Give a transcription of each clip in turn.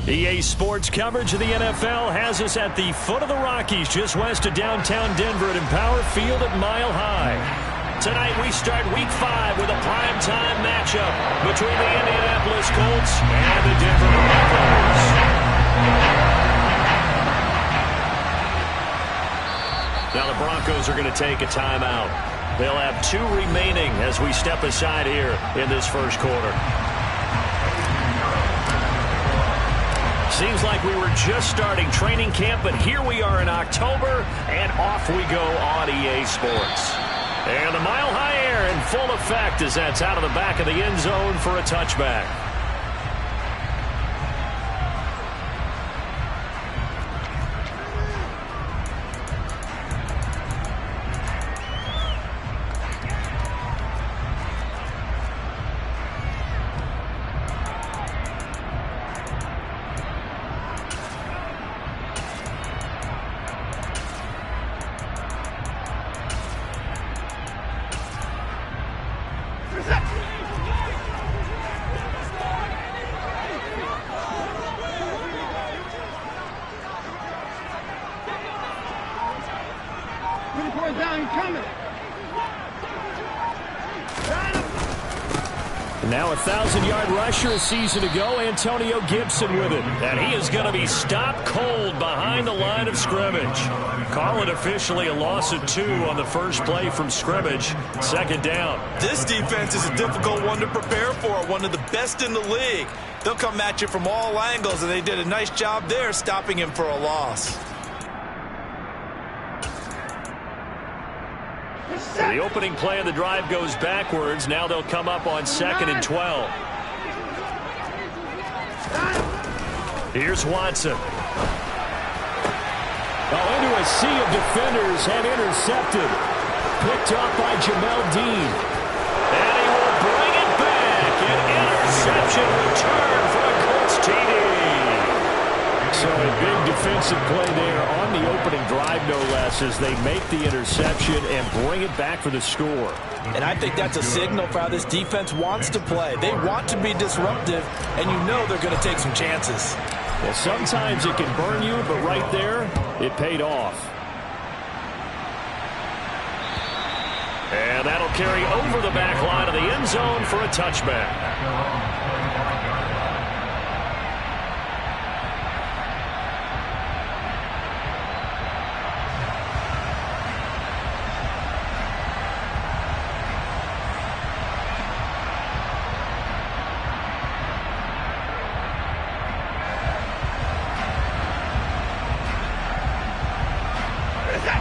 EA Sports coverage of the NFL has us at the foot of the Rockies, just west of downtown Denver at Empower Field at Mile High. Tonight we start Week 5 with a primetime matchup between the Indianapolis Colts and the Denver Broncos. Now the Broncos are going to take a timeout. They'll have 2 remaining as we step aside here in this first quarter. Seems like we were just starting training camp, but here we are in October, and off we go on EA Sports. And the Mile High air in full effect as that's out of the back of the end zone for a touchback. Now a 1,000-yard rusher a season ago, Antonio Gibson with it. And he is going to be stopped cold behind the line of scrimmage. Call it officially a loss of 2 on the first play from scrimmage. Second down. This defense is a difficult one to prepare for, one of the best in the league. They'll come at you from all angles, and they did a nice job there stopping him for a loss. The opening play of the drive goes backwards. Now they'll come up on 2nd and 12. Here's Watson. Into a sea of defenders and intercepted. Picked up by Jamel Dean. And he will bring it back. An interception return for a Colts TD. So a big defensive play there on the opening drive, no less, as they make the interception and bring it back for the score. And I think that's a signal for how this defense wants to play. They want to be disruptive, and you know they're going to take some chances. Well, sometimes it can burn you, but right there, it paid off. And that'll carry over the back line of the end zone for a touchback.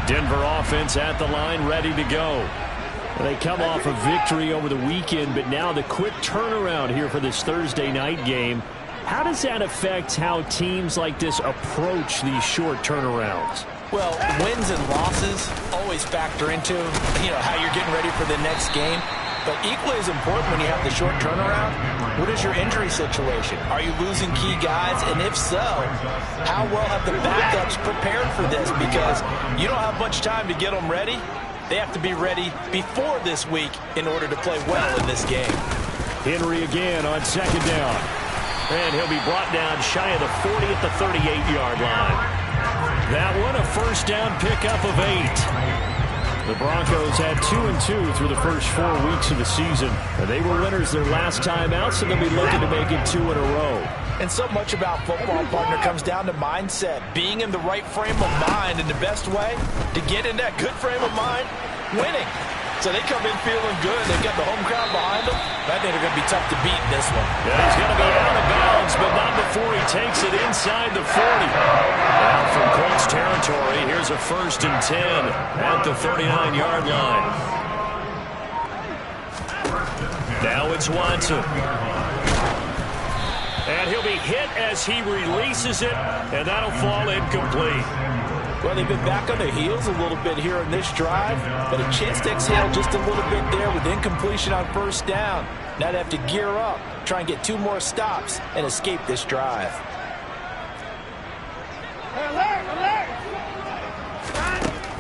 Denver offense at the line, ready to go. They come off a victory over the weekend, but now the quick turnaround here for this Thursday night game. How does that affect how teams like this approach these short turnarounds? Well, wins and losses always factor into, how you're getting ready for the next game. But equally as important when you have the short turnaround, what is your injury situation? Are you losing key guys? And if so, how well have the backups prepared for this? Because you don't have much time to get them ready. They have to be ready before this week in order to play well in this game. Henry again on 2nd down. And he'll be brought down shy of the 40 at the 38-yard line. That one a first down pickup of 8. The Broncos had 2-2 through the first 4 weeks of the season. They were winners their last time out, so they'll be looking to make it 2 in a row. And so much about football, partner, comes down to mindset. Being in the right frame of mind, and the best way to get in that good frame of mind, winning. So they come in feeling good. They've got the home crowd behind them. I think they're going to be tough to beat in this one. Yeah, he's going to be out of bounds, but not before he takes it inside the 40. Now from Colts territory, here's a 1st and 10 at the 39-yard line. Now it's Watson. And he'll be hit as he releases it, and that'll fall incomplete. Well, they've been back on their heels a little bit here in this drive, but a chance to exhale just a little bit there with incompletion on first down. Now they have to gear up, try and get 2 more stops, and escape this drive.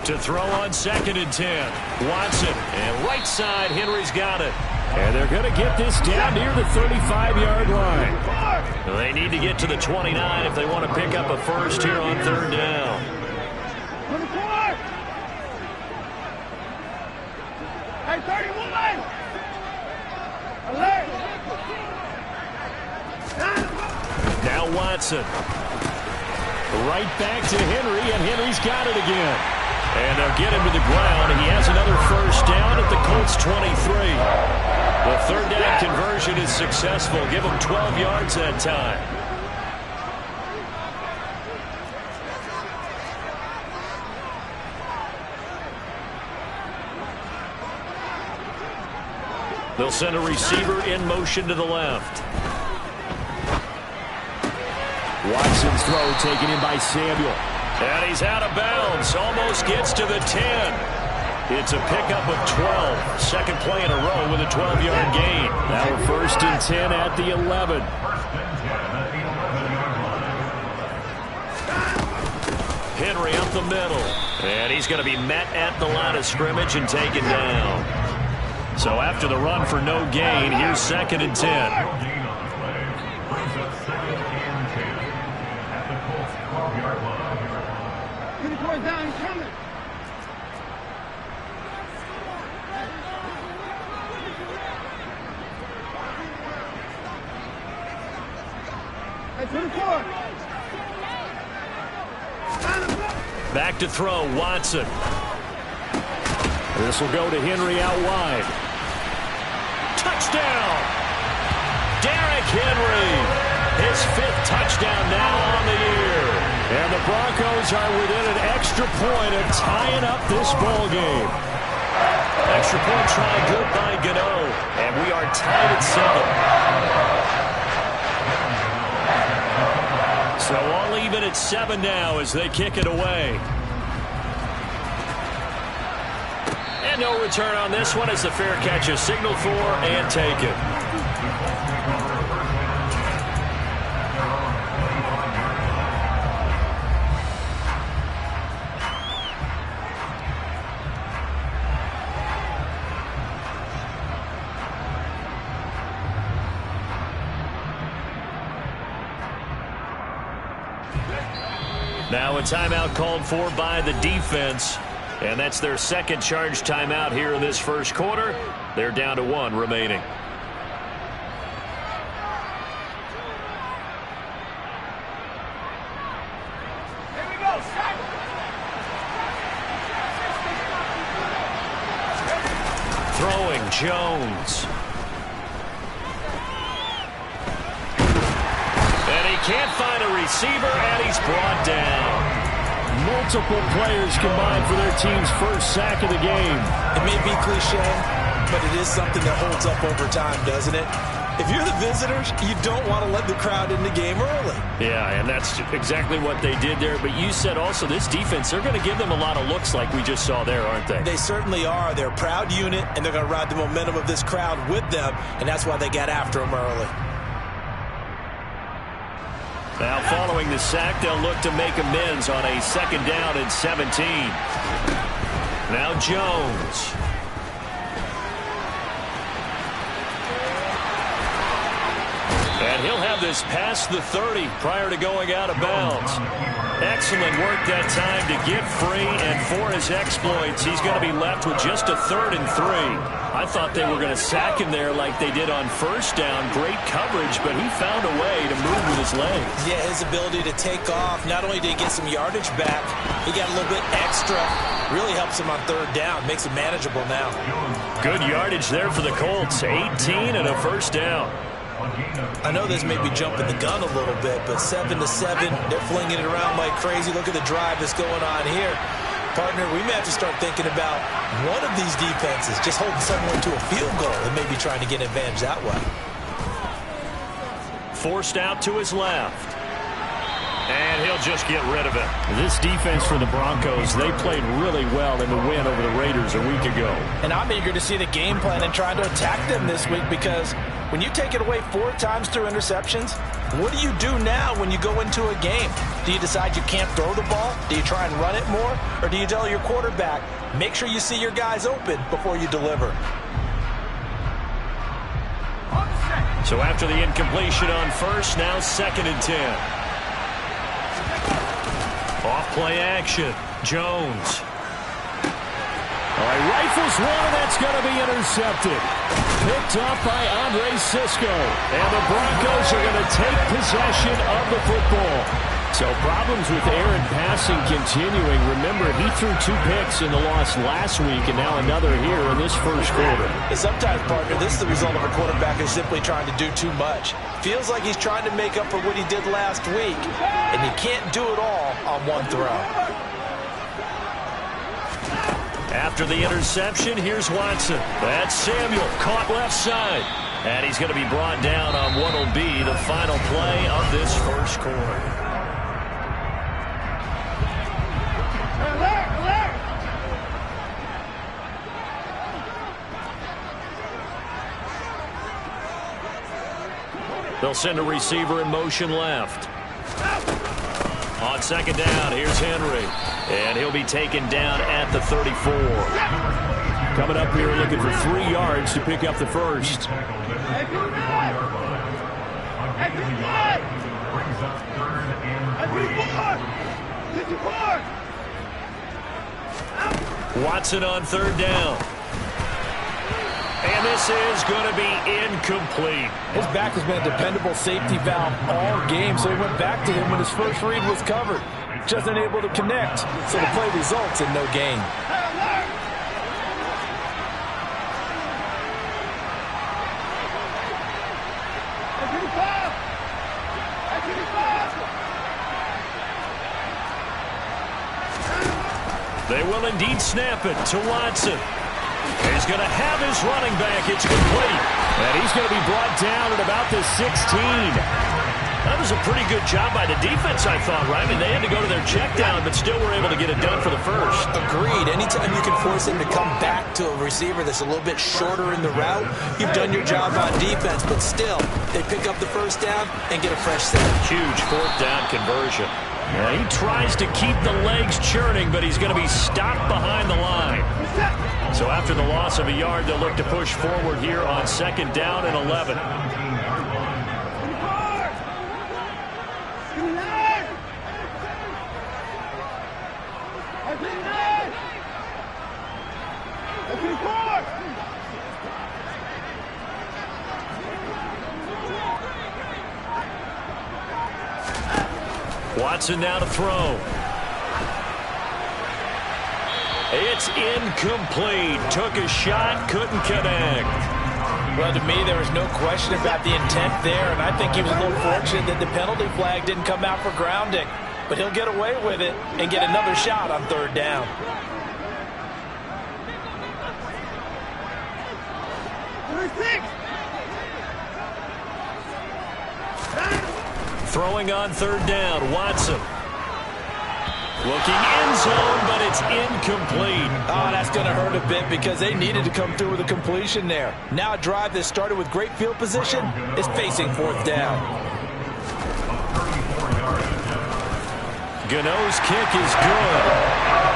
To throw on 2nd and 10. Watson, and right side, Henry's got it. And they're going to get this down near the 35-yard line. They need to get to the 29 if they want to pick up a first here on third down. Hey, 31! Alert! Now Watson. Right back to Henry, and Henry's got it again. And they'll get him to the ground. He has another first down at the Colts 23. The third down conversion is successful. Give him 12 yards that time. They'll send a receiver in motion to the left. Watson's throw taken in by Samuel. And he's out of bounds. Almost gets to the 10. It's a pickup of 12. Second play in a row with a 12-yard gain. Now we're first and 10 at the 11. Henry up the middle. And he's going to be met at the line of scrimmage and taken down. So after the run for no gain, here's second and 10. Down, coming. Hey, 24. Back to throw, Watson. This will go to Henry out wide. Touchdown! Derrick Henry. His fifth touchdown now on the year. And the Broncos are within an extra point of tying up this ball game. Extra point try good by Gano. And we are tied at 7. So all even at 7 now as they kick it away. And no return on this one as the fair catch is signaled for and taken. Now a timeout called for by the defense. And that's their second charge timeout here in this first quarter. They're down to 1 remaining. Here we go. Throwing Jones. Can't find a receiver, and he's brought down. Multiple players combined for their team's first sack of the game. It may be cliche, but it is something that holds up over time, doesn't it? If you're the visitors, you don't want to let the crowd in the game early. Yeah, and that's exactly what they did there. But you said also this defense, they're going to give them a lot of looks like we just saw there, aren't they? They certainly are. They're a proud unit, and they're going to ride the momentum of this crowd with them, and that's why they got after them early. Now following the sack, they'll look to make amends on a second down and 17. Now Jones. And he'll have this past the 30 prior to going out of bounds. Excellent work that time to get free, and for his exploits, he's going to be left with just a 3rd and 3. I thought they were going to sack him there like they did on first down. Great coverage, but he found a way to move with his legs. Yeah, his ability to take off. Not only did he get some yardage back, he got a little bit extra. Really helps him on 3rd down. Makes it manageable now. Good yardage there for the Colts. 18 and a first down. I know this may be jumping the gun a little bit, but 7-7, they're flinging it around like crazy. Look at the drive that's going on here. Partner, we may have to start thinking about one of these defenses just holding someone to a field goal and maybe trying to get an advantage that way. Forced out to his left. And he'll just get rid of it. This defense for the Broncos, they played really well in the win over the Raiders a week ago. And I'm eager to see the game plan and try to attack them this week, because when you take it away 4 times through interceptions, what do you do now when you go into a game? Do you decide you can't throw the ball? Do you try and run it more? Or do you tell your quarterback, make sure you see your guys open before you deliver? So after the incompletion on first, now 2nd and 10. Off play action. Jones. All right, rifles one, and that's going to be intercepted. Picked up by Andre Sisco. And the Broncos are going to take possession of the football. So problems with air and passing continuing. Remember, he threw 2 picks in the loss last week, and now another here in this first quarter. And sometimes, partner, this is the result of a quarterback who's simply trying to do too much. Feels like he's trying to make up for what he did last week, and you can't do it all on one throw. After the interception, here's Watson. That's Samuel, caught left side. And he's going to be brought down on what will be the final play of this first quarter. They'll send a receiver in motion left. On 2nd down, here's Henry. And he'll be taken down at the 34. Coming up here looking for 3 yards to pick up the first. Watson on 3rd down. And this is going to be incomplete. His back has been a dependable safety valve all game, so he went back to him when his first read was covered. Just unable to connect, so the play results in no gain. They will indeed snap it to Watson. He's going to have his running back. It's complete. And he's going to be brought down at about the 16. That was a pretty good job by the defense, I thought, right? I mean, they had to go to their check down, but still were able to get it done for the first. Agreed. Anytime you can force him to come back to a receiver that's a little bit shorter in the route, you've done your job on defense. But still, they pick up the first down and get a fresh set. Huge 4th down conversion. Yeah, he tries to keep the legs churning, but he's going to be stopped behind the line. So after the loss of a yard, they'll look to push forward here on 2nd down and 11. Watson now to throw. It's incomplete. Took a shot, couldn't connect. Well, to me, there was no question about the intent there, and I think he was a little fortunate that the penalty flag didn't come out for grounding. But he'll get away with it and get another shot on 3rd down. Throwing on 3rd down, Watson. Looking end zone, but it's incomplete. Oh, that's going to hurt a bit because they needed to come through with a completion there. Now a drive that started with great field position is facing 4th down. Gano's kick is good.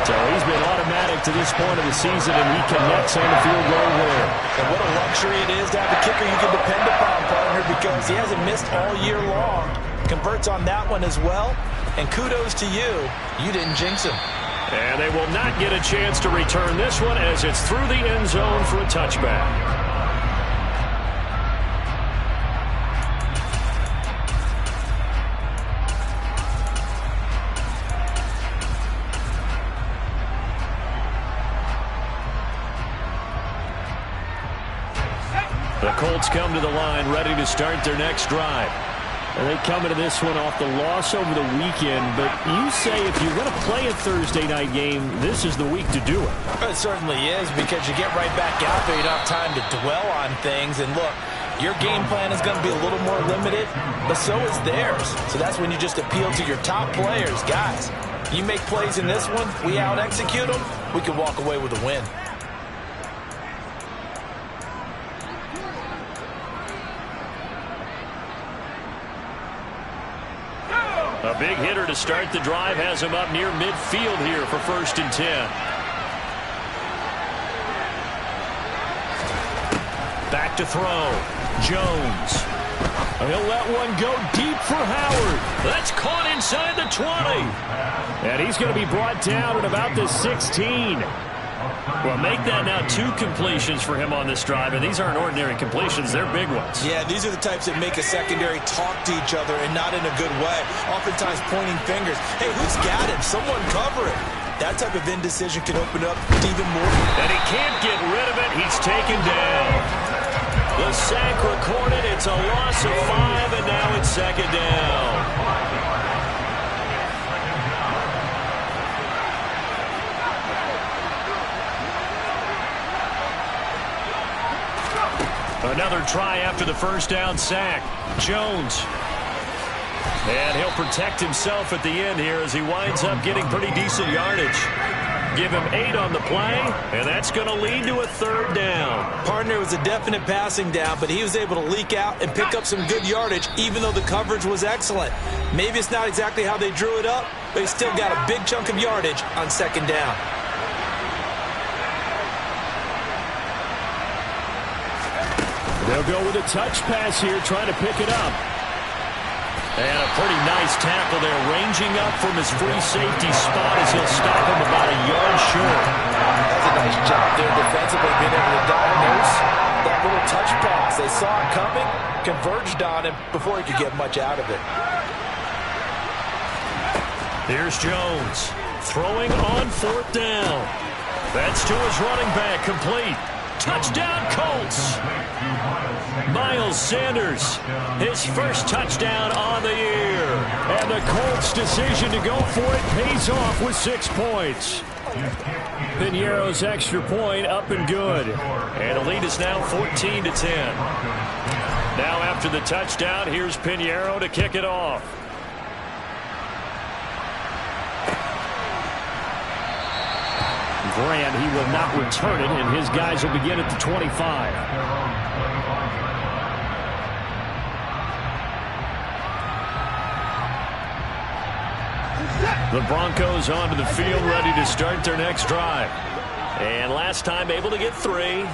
So he's been automatic to this point of the season, and he connects on the field goal there. And what a luxury it is to have a kicker you can depend upon, partner, because he hasn't missed all year long. Converts on that one as well. And kudos to you. You didn't jinx him. And they will not get a chance to return this one as it's through the end zone for a touchback. The Colts come to the line ready to start their next drive. And they come into this one off the loss over the weekend, but you say if you're going to play a Thursday night game, this is the week to do it. It certainly is, because you get right back out there. You don't have time to dwell on things. And look, your game plan is going to be a little more limited, but so is theirs. So that's when you just appeal to your top players. Guys, you make plays in this one, we out-execute them, we can walk away with a win. A big hitter to start the drive has him up near midfield here for 1st and 10. Back to throw. Jones. He'll let one go deep for Howard. That's caught inside the 20. And he's going to be brought down at about the 16. Well, make that now 2 completions for him on this drive, and these aren't ordinary completions. They're big ones. Yeah, these are the types that make a secondary talk to each other, and not in a good way. Oftentimes pointing fingers. Hey, who's got him? Someone cover it. That type of indecision can open up even more. And he can't get rid of it. He's taken down. The sack recorded. It's a loss of 5, and now it's second down. Another try after the first down sack. Jones. And he'll protect himself at the end here as he winds up getting pretty decent yardage. Give him 8 on the play, and that's going to lead to a third down. Partner, was a definite passing down, but he was able to leak out and pick up some good yardage, even though the coverage was excellent. Maybe it's not exactly how they drew it up, but he still got a big chunk of yardage on second down. They'll go with a touch pass here, trying to pick it up. And a pretty nice tackle there, ranging up from his free safety spot as he'll stop him about a yard short. That's a nice job there defensively, being able to diagnose that little touch pass. They saw it coming, converged on him before he could get much out of it. Here's Jones, throwing on 4th down. That's to his running back, complete. Touchdown, Colts. Miles Sanders, his first touchdown on the year. And the Colts' decision to go for it pays off with 6 points. Piñeiro's extra point up and good. And the lead is now 14-10. Now after the touchdown, here's Piñeiro to kick it off. Grant, he will not return it, and his guys will begin at the 25. The Broncos onto the field, ready to start their next drive. And last time able to get 3.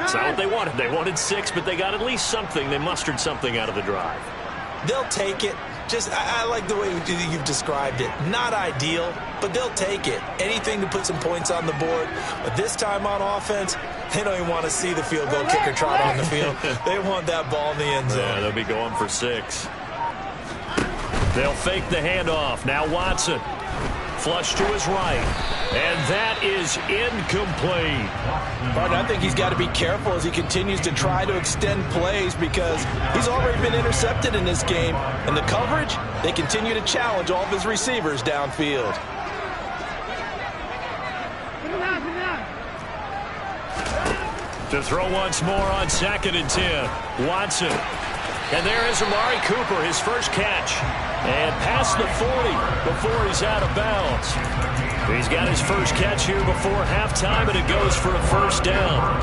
It's not what they wanted. They wanted 6, but they got at least something. They mustered something out of the drive. They'll take it. I like the way you've described it. Not ideal, but they'll take it. Anything to put some points on the board. But this time on offense, they don't even want to see the field goal kicker trot on the field. They want that ball in the end zone. Yeah, they'll be going for 6. They'll fake the handoff. Now Watson. Flush to his right. And that is incomplete. But I think he's got to be careful as he continues to try to extend plays because he's already been intercepted in this game. And the coverage, they continue to challenge all of his receivers downfield. To throw once more on 2nd and 10. Watson. And there is Amari Cooper, his first catch. And past the 40 before he's out of bounds. He's got his first catch here before halftime, and it goes for a first down.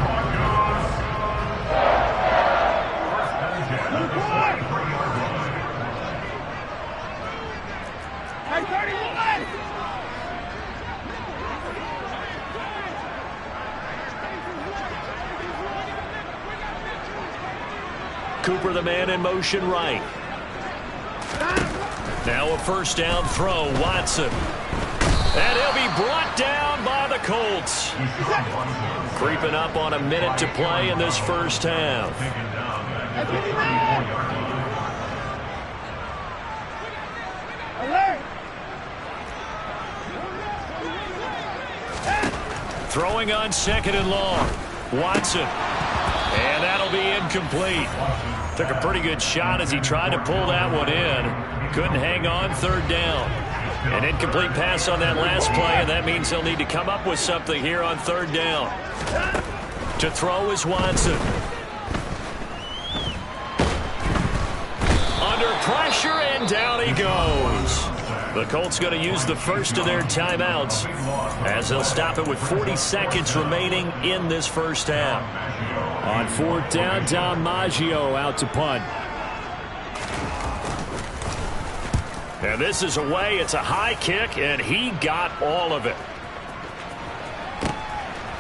Cooper, the man in motion right. Now a first down throw, Watson. And he'll be brought down by the Colts. Creeping up on a minute to play in this first half. Throwing on 2nd and long. Watson. And that'll be incomplete. Took a pretty good shot as he tried to pull that one in. Couldn't hang on, 3rd down. An incomplete pass on that last play, and that means he'll need to come up with something here on 3rd down. To throw is Watson. Under pressure, and down he goes. The Colts going to use the first of their timeouts as they'll stop it with 40 seconds remaining in this first half. On 4th down, Dom Maggio out to punt. And this is away. It's a high kick, and he got all of it.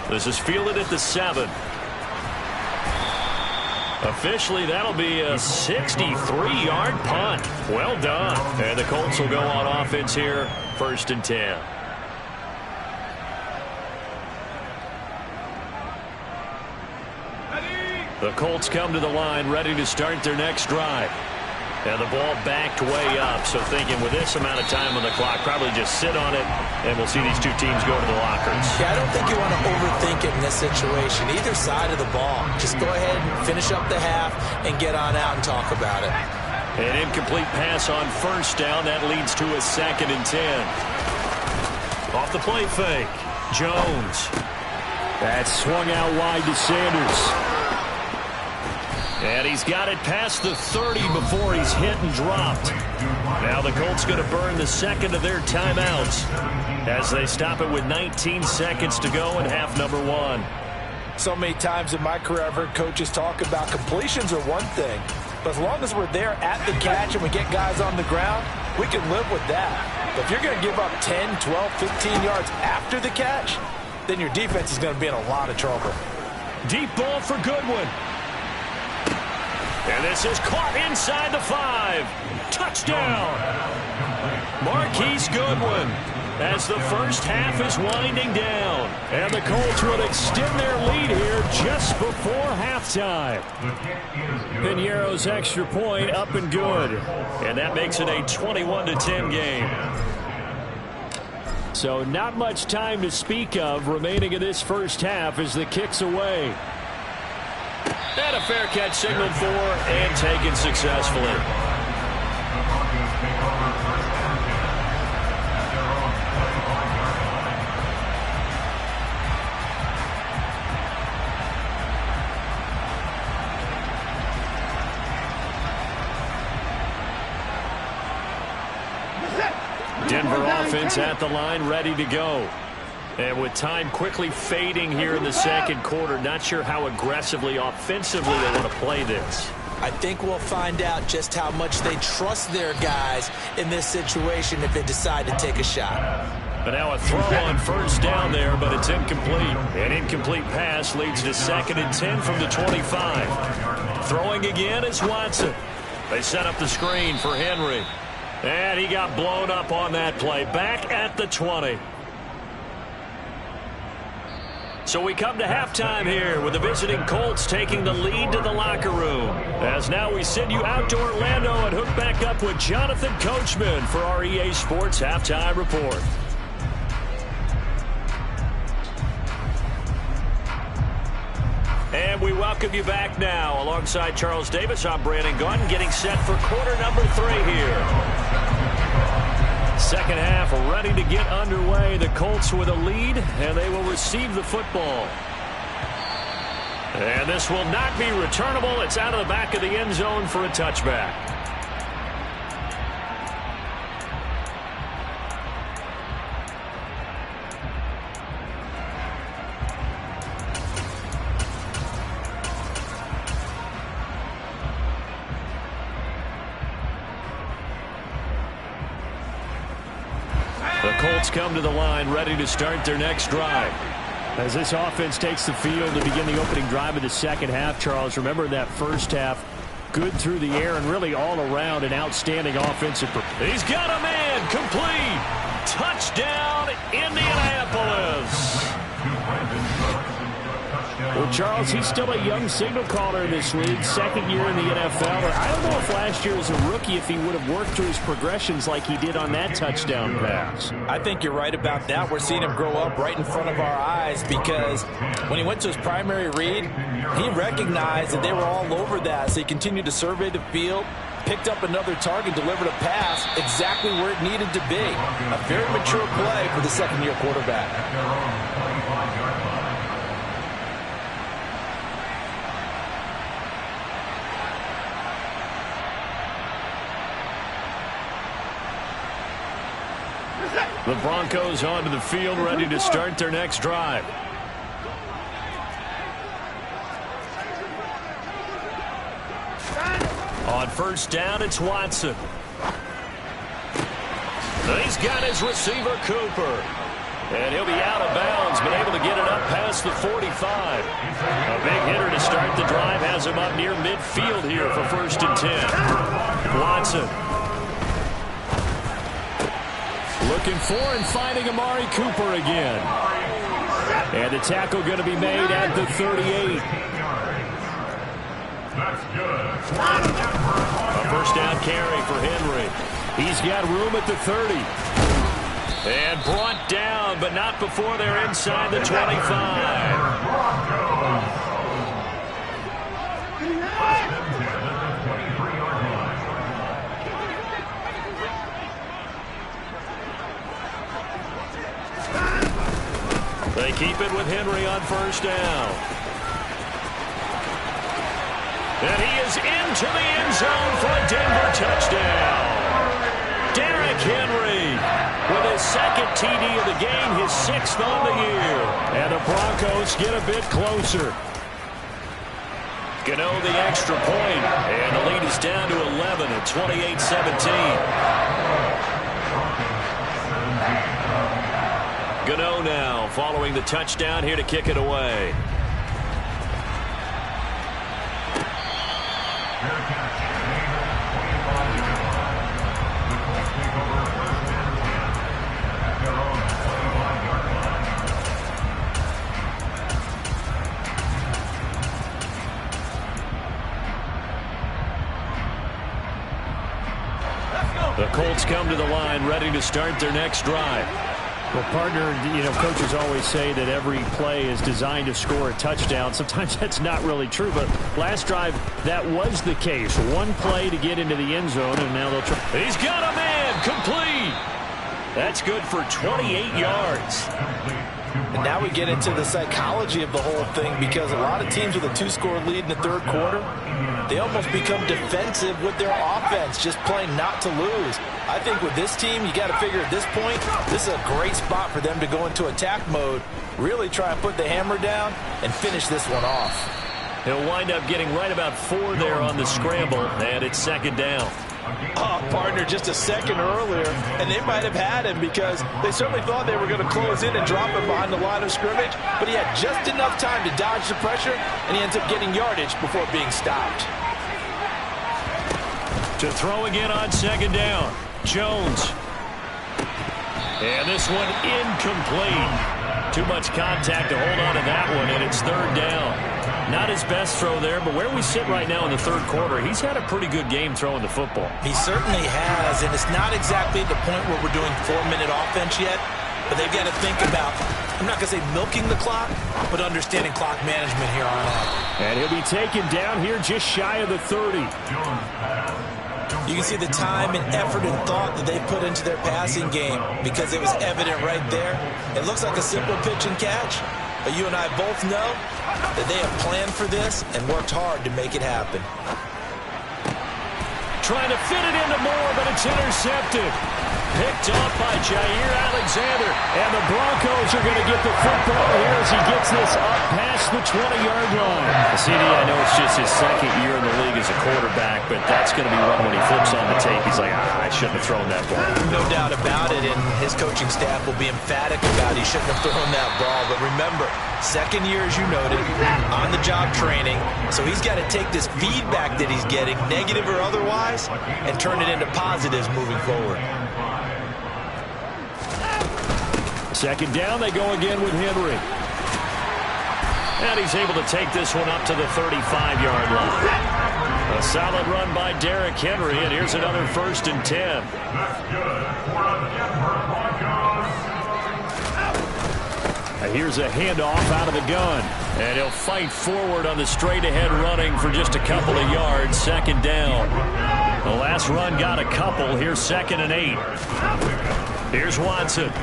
This is fielded at the 7. Officially, that'll be a 63-yard punt. Well done. And the Colts will go on offense here, 1st and 10. The Colts come to the line ready to start their next drive. And the ball backed way up, so thinking with this amount of time on the clock, probably just sit on it, and we'll see these two teams go to the lockers. Yeah, I don't think you want to overthink it in this situation. Either side of the ball. Just go ahead and finish up the half and get on out and talk about it. An incomplete pass on 1st down. That leads to a 2nd and 10. Off the play fake. Jones. That swung out wide to Sanders. And he's got it past the 30 before he's hit and dropped. Now the Colts going to burn the 2nd of their timeouts as they stop it with 19 seconds to go in half number 1. So many times in my career I've heard coaches talk about completions are one thing, but as long as we're there at the catch and we get guys on the ground, we can live with that. But if you're going to give up 10, 12, 15 yards after the catch, then your defense is going to be in a lot of trouble. Deep ball for Goodwin. And this is caught inside the 5. Touchdown. Marquise Goodwin as the first half is winding down. And the Colts would extend their lead here just before halftime. Piñeiro's extra point up and good. And that makes it a 21-10 game. So not much time to speak of remaining in this first half as the kick's away. And a fair catch signaled for and taken successfully. Denver offense at the line, ready to go. And with time quickly fading here in the 2nd quarter, not sure how aggressively, offensively they want to play this. I think we'll find out just how much they trust their guys in this situation if they decide to take a shot. But now a throw on 1st down there, but it's incomplete. An incomplete pass leads to 2nd and 10 from the 25. Throwing again is Watson. They set up the screen for Henry. And he got blown up on that play. Back at the 20. So we come to halftime here with the visiting Colts taking the lead to the locker room. As now we send you out to Orlando and hook back up with Jonathan Coachman for our EA Sports Halftime Report. And we welcome you back now. Alongside Charles Davis, I'm Brandon Gunn, getting set for quarter number 3 here. 2nd half ready to get underway. The Colts with a lead, and they will receive the football. And this will not be returnable. It's out of the back of the end zone for a touchback. The Colts come to the line ready to start their next drive. As this offense takes the field to begin the opening drive of the 2nd half, Charles, remember that first half, good through the air and really all around an outstanding offensive performance. He's got a man, complete. Touchdown, Indianapolis. Well, Charles, he's still a young signal caller in this league, 2nd year in the NFL. I don't know if last year as a rookie if he would have worked through his progressions like he did on that touchdown pass. I think you're right about that. We're seeing him grow up right in front of our eyes because when he went to his primary read, he recognized that they were all over that, so he continued to survey the field, picked up another target, delivered a pass exactly where it needed to be. A very mature play for the 2nd-year quarterback. The Broncos onto the field ready to start their next drive. On 1st down, it's Watson. He's got his receiver, Cooper. And he'll be out of bounds, but able to get it up past the 45. A big hitter to start the drive has him up near midfield here for 1st and 10. Watson. Looking for and finding Amari Cooper again. And the tackle going to be made at the 38. A 1st down carry for Henry. He's got room at the 30. And brought down, but not before they're inside the 25. They keep it with Henry on 1st down. And he is into the end zone for a Denver touchdown. Derrick Henry with his 2nd TD of the game, his 6th on the year. And the Broncos get a bit closer. Gano the extra point, and the lead is down to 11 at 28-17. Gano now following the touchdown here to kick it away. The Colts come to the line ready to start their next drive. Well, partner, coaches always say that every play is designed to score a touchdown. Sometimes that's not really true, but last drive, that was the case. One play to get into the end zone, and now they'll try. He's got a man complete. That's good for 28 yards. And now we get into the psychology of the whole thing, because a lot of teams with a 2-score lead in the 3rd quarter, they almost become defensive with their offense, just playing not to lose. I think with this team, you got to figure at this point, this is a great spot for them to go into attack mode, really try and put the hammer down and finish this one off. He'll wind up getting right about 4 there on the scramble, and it's 2nd down. Partner, just a second earlier, and they might have had him because they certainly thought they were going to close in and drop him behind the line of scrimmage, but he had just enough time to dodge the pressure, and he ends up getting yardage before being stopped. To throw again on 2nd down, Jones. And this one incomplete. Too much contact to hold on to that one, and it's 3rd down. Not his best throw there, but where we sit right now in the 3rd quarter, he's had a pretty good game throwing the football. He certainly has, and it's not exactly the point where we're doing 4-minute offense yet, but they've got to think about, I'm not going to say milking the clock, but understanding clock management here on out. And he'll be taken down here just shy of the 30. You can see the time and effort and thought that they put into their passing game because it was evident right there. It looks like a simple pitch and catch, but you and I both know that they have planned for this and worked hard to make it happen. Trying to fit it into Moore, but it's intercepted. Picked off by Jair Alexander, and the Broncos are going to get the football here as he gets this up past the 20-yard line. CD, I know it's just his 2nd year in the league as a quarterback, but that's going to be one when he flips on the tape. He's like, I shouldn't have thrown that ball. No doubt about it, and his coaching staff will be emphatic about he shouldn't have thrown that ball. But remember, 2nd year, as you noted, on-the-job training, so he's got to take this feedback that he's getting, negative or otherwise, and turn it into positives moving forward. 2nd down, they go again with Henry. And he's able to take this one up to the 35-yard line. A solid run by Derrick Henry, and here's another 1st and 10. Here's a handoff out of the gun. And he'll fight forward on the straight-ahead running for just a couple of yards. 2nd down. The last run got a couple. Here's 2nd and 8. Here's Watson.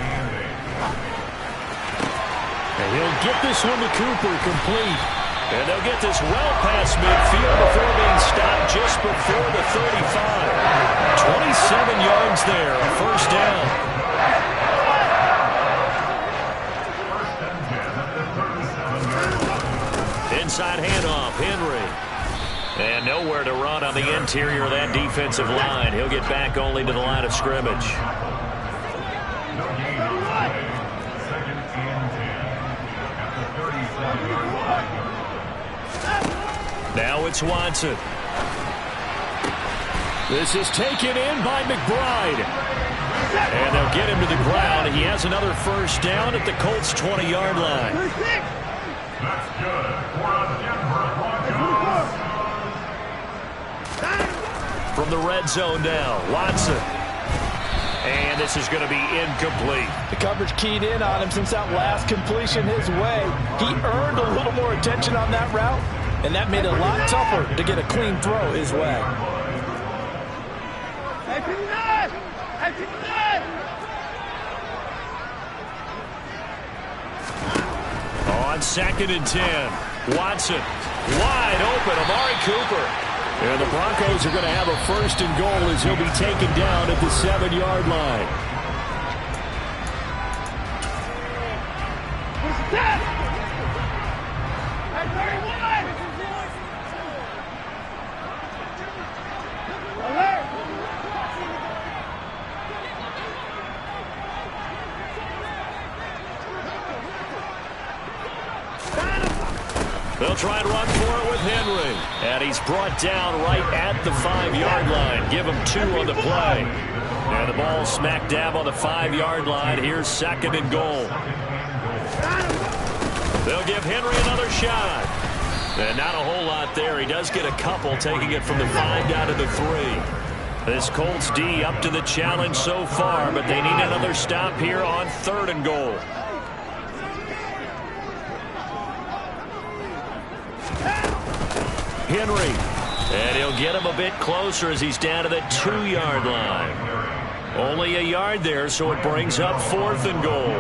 And he'll get this one to Cooper complete. And they'll get this well past midfield before being stopped just before the 35. 27 yards there, a 1st down. Inside handoff, Henry. And nowhere to run on the interior of that defensive line. He'll get back only to the line of scrimmage. Now it's Watson. This is taken in by McBride. And they'll get him to the ground. He has another first down at the Colts' 20-yard line. That's good. From the red zone now, Watson. And this is going to be incomplete. The coverage keyed in on him since that last completion his way. He earned a little more attention on that route, and that made it a lot tougher to get a clean throw his way. On 2nd and 10, Watson wide open, Amari Cooper. And the Broncos are going to have a 1st and goal as he'll be taken down at the 7-yard line. They'll try and run for it with Henry. And he's brought down right at the 5-yard line. Give him 2 on the play. And the ball smack dab on the 5-yard line. Here's 2nd and goal. They'll give Henry another shot. And not a whole lot there. He does get a couple, taking it from the 5 down to the 3. This Colts D up to the challenge so far, but they need another stop here on 3rd and goal. Henry, and he'll get him a bit closer as he's down to the 2-yard line. Only a yard there, so it brings up 4th and goal.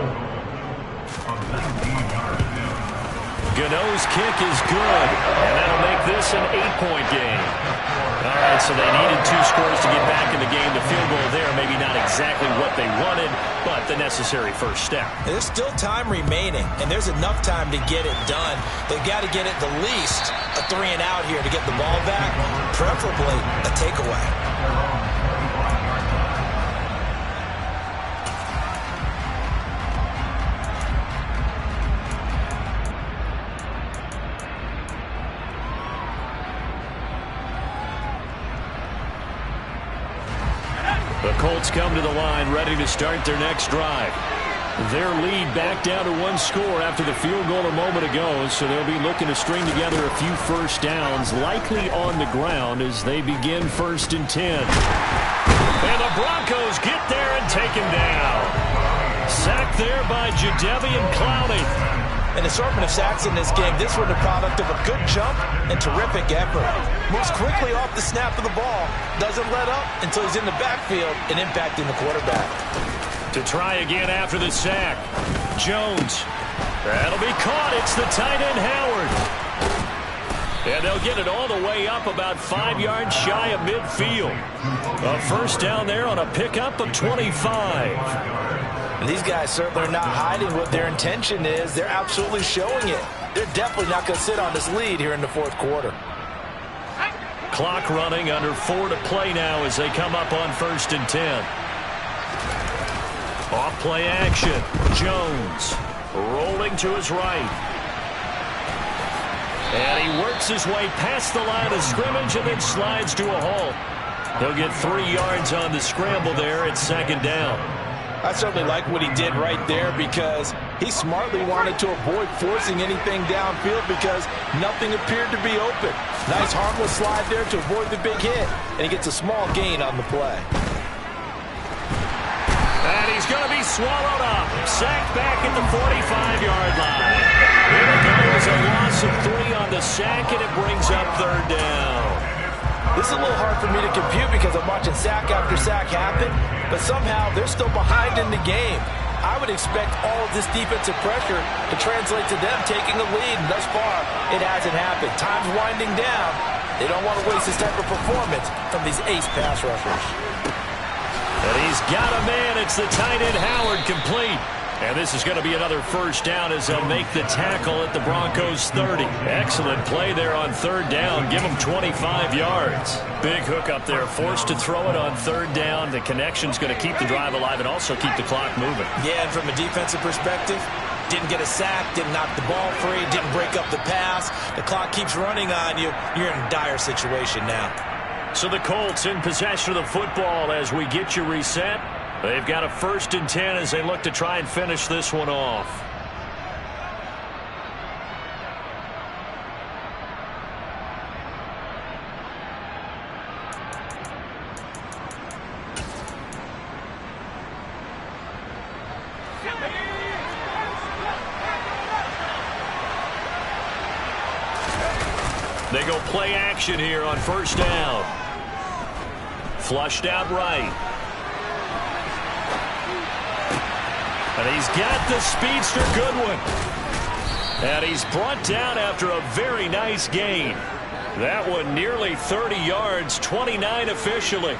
Gano's kick is good, and that'll make this an 8-point game. All right, so they needed 2 scores to get back in the game. The field goal there, maybe not exactly what they wanted, but the necessary first step. There's still time remaining, and there's enough time to get it done. They've got to get it the least a 3 and out here to get the ball back, preferably a takeaway. The Colts come to the line ready to start their next drive. Their lead back down to 1 score after the field goal a moment ago, so they'll be looking to string together a few first downs, likely on the ground as they begin 1st and 10. And the Broncos get there and take him down. Sacked there by Jadeveon Clowney. An assortment of sacks in this game. This one the product of a good jump and terrific effort. Moves quickly off the snap of the ball. Doesn't let up until he's in the backfield and impacting the quarterback. To try again after the sack. Jones. That'll be caught. It's the tight end Howard. And they'll get it all the way up about 5 yards shy of midfield. A first down there on a pickup of 25. And these guys certainly are not hiding what their intention is. They're absolutely showing it. They're definitely not going to sit on this lead here in the 4th quarter. Clock running, under 4 to play now as they come up on 1st and 10. Off play action. Jones rolling to his right. And he works his way past the line of scrimmage and then slides to a halt. He'll get 3 yards on the scramble there at 2nd down. I certainly like what he did right there because he smartly wanted to avoid forcing anything downfield because nothing appeared to be open. Nice harmless slide there to avoid the big hit, and he gets a small gain on the play. And he's going to be swallowed up. Sacked back at the 45-yard line. Here it goes, a loss of 3 on the sack, and it brings up 3rd down. This is a little hard for me to compute because I'm watching sack after sack happen, but somehow they're still behind in the game. I would expect all of this defensive pressure to translate to them taking a lead, and thus far, it hasn't happened. Time's winding down. They don't want to waste this type of performance from these ace pass rushers. And he's got a man. It's the tight end Howard, complete. And this is going to be another first down as they'll make the tackle at the Broncos 30. Excellent play there on 3rd down. Give them 25 yards. Big hook up there. Forced to throw it on 3rd down. The connection's going to keep the drive alive and also keep the clock moving. Yeah, and from a defensive perspective, Didn't get a sack, didn't knock the ball free, didn't break up the pass. The clock keeps running on you. You're in a dire situation now. So the Colts in possession of the football as we get you reset. They've got a 1st and 10 as they look to try and finish this one off. They go play action here on 1st down. Flushed out right. And he's got the speedster Goodwin. And he's brought down after a very nice gain. That one nearly 30 yards, 29 officially.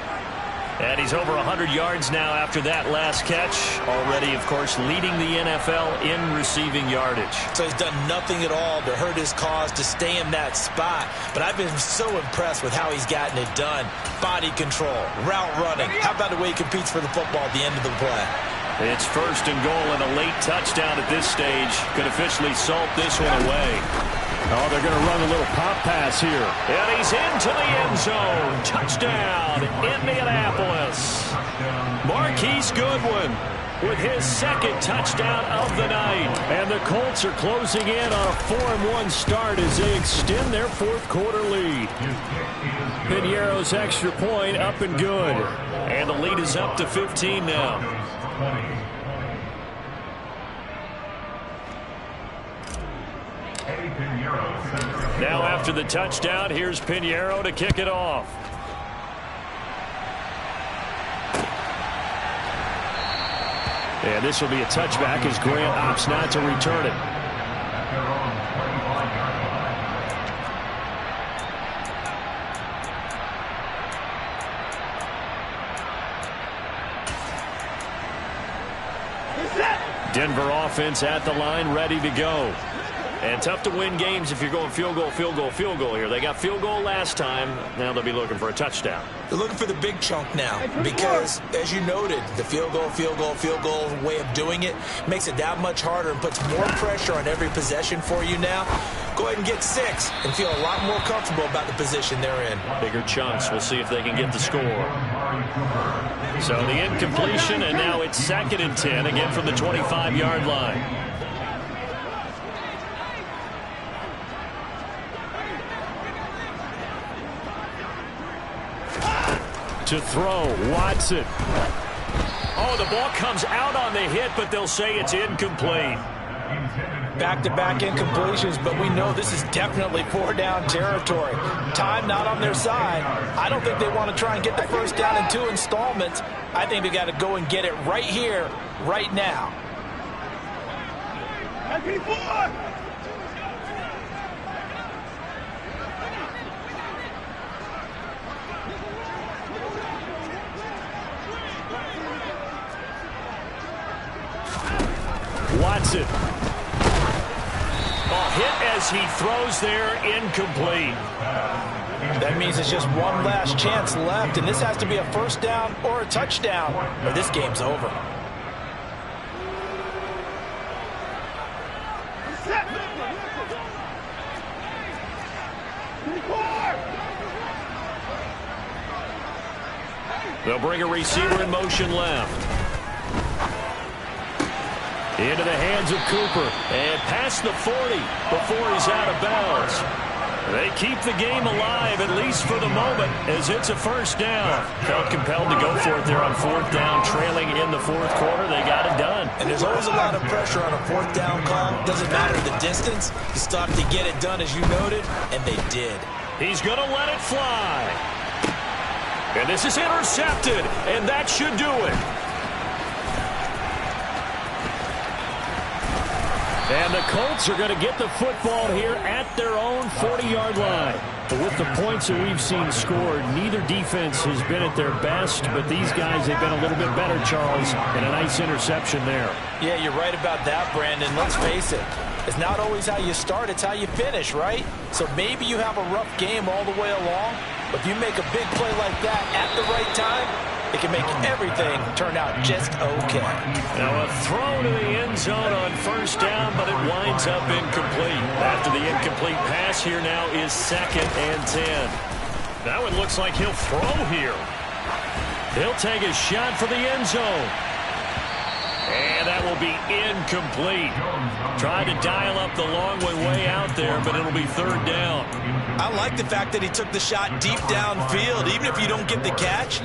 And he's over 100 yards now after that last catch. Already, of course, leading the NFL in receiving yardage. So he's done nothing at all to hurt his cause to stay in that spot. But I've been so impressed with how he's gotten it done. Body control, route running. How about the way he competes for the football at the end of the play? It's 1st and goal and a late touchdown at this stage. Could officially salt this one away. Oh, they're going to run a little pop pass here. And he's into the end zone. Touchdown, Indianapolis. Marquise Goodwin with his 2nd touchdown of the night. And the Colts are closing in on a 4-1 start as they extend their 4th quarter lead. Piñeiro's extra point up and good. And the lead is up to 15 now. Now after the touchdown, here's Piñeiro to kick it off. And this will be a touchback as Grant opts not to return it. Denver offense at the line, ready to go. And tough to win games if you're going field goal, field goal, field goal here. They got field goal last time. Now they'll be looking for a touchdown. They're looking for the big chunk now because, as you noted, the field goal way of doing it makes it that much harder and puts more pressure on every possession for you now. Go ahead and get 6 and feel a lot more comfortable about the position they're in. Bigger chunks. We'll see if they can get the score. So the incompletion, and now it's 2nd and 10, again from the 25-yard line. To throw, Watson. Oh, the ball comes out on the hit, but they'll say it's incomplete. Back-to-back incompletions, but we know this is definitely 4-down territory. Time not on their side. I don't think they want to try and get the 1st down in 2 installments. I think they got to go and get it right here, right now. Watson. Hit as he throws there, incomplete. That means it's just one last chance left, and this has to be a 1st down or a touchdown, or this game's over. They'll bring a receiver in motion left. Into the hands of Cooper. And past the 40 before he's out of bounds. They keep the game alive, at least for the moment, as it's a 1st down. Felt compelled to go for it there on 4th down, trailing in the 4th quarter. They got it done. And there's always a lot of pressure on a 4th down call. Doesn't matter the distance. You stop to get it done, as you noted, and they did. He's going to let it fly. And this is intercepted, and that should do it. And the Colts are going to get the football here at their own 40-yard line. But with the points that we've seen scored, neither defense has been at their best, but these guys have been a little bit better, Charles, and a nice interception there. Yeah, you're right about that, Brandon. Let's face it. It's not always how you start, it's how you finish, right? So maybe you have a rough game all the way along, but if you make a big play like that at the right time, it can make everything turn out just okay. Now a throw to the end zone on first down, but it winds up incomplete. After the incomplete pass, here now is 2nd and 10. That one looks like he'll throw here. He'll take a shot for the end zone. And that will be incomplete. Tried to dial up the long way out there, but it'll be 3rd down. I like the fact that he took the shot deep downfield. Even if you don't get the catch,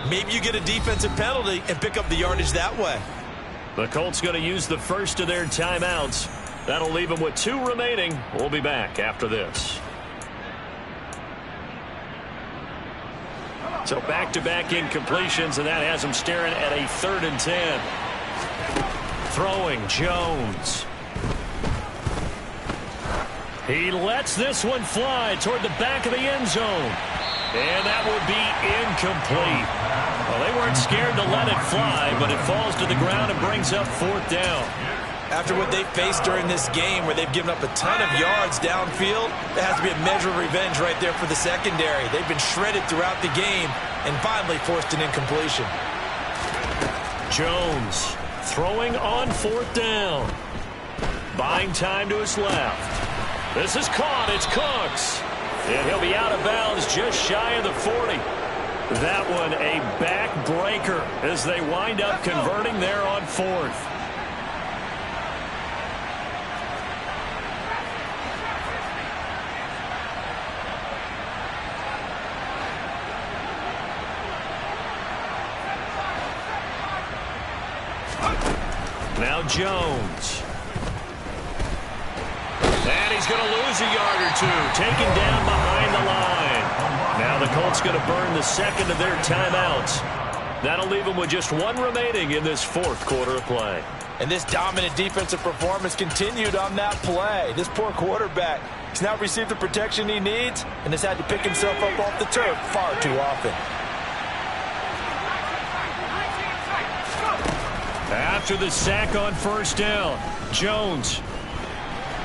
maybe you get a defensive penalty and pick up the yardage that way. The Colts going to use the first of their timeouts. That'll leave them with 2 remaining. We'll be back after this. So back-to-back incompletions, and that has them staring at a 3rd and 10. Throwing, Jones. He lets this one fly toward the back of the end zone. And that would be incomplete. Well, they weren't scared to let it fly, but it falls to the ground and brings up 4th down. After what they faced during this game where they've given up a ton of yards downfield, there has to be a measure of revenge right there for the secondary. They've been shredded throughout the game and finally forced an incompletion. Jones throwing on 4th down. Buying time to his left. This is caught. It's Cooks. And he'll be out of bounds just shy of the 40. That one a backbreaker as they wind up converting there on 4th. Now Jones. And he's going to lose a yard or 2. Taken down behind the line. Now the Colts going to burn the 2nd of their timeouts. That'll leave them with just 1 remaining in this 4th quarter of play. And this dominant defensive performance continued on that play. This poor quarterback has now received the protection he needs and has had to pick himself up off the turf far too often. After the sack on first down, Jones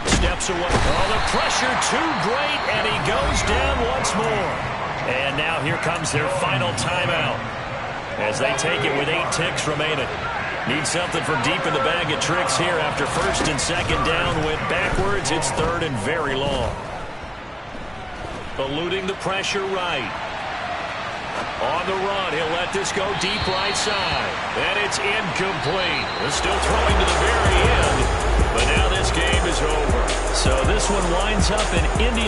steps away. Oh, the pressure too great, and he goes down once more. And now here comes their final timeout as they take it with 8 ticks remaining. Need something for deep in the bag of tricks here after 1st and 2nd down. Went backwards. It's 3rd and very long. Eluding the pressure right. On the run, he'll let this go deep right side. And it's incomplete. They're still throwing to the very end. But now this game is over. So this one winds up in Indianapolis.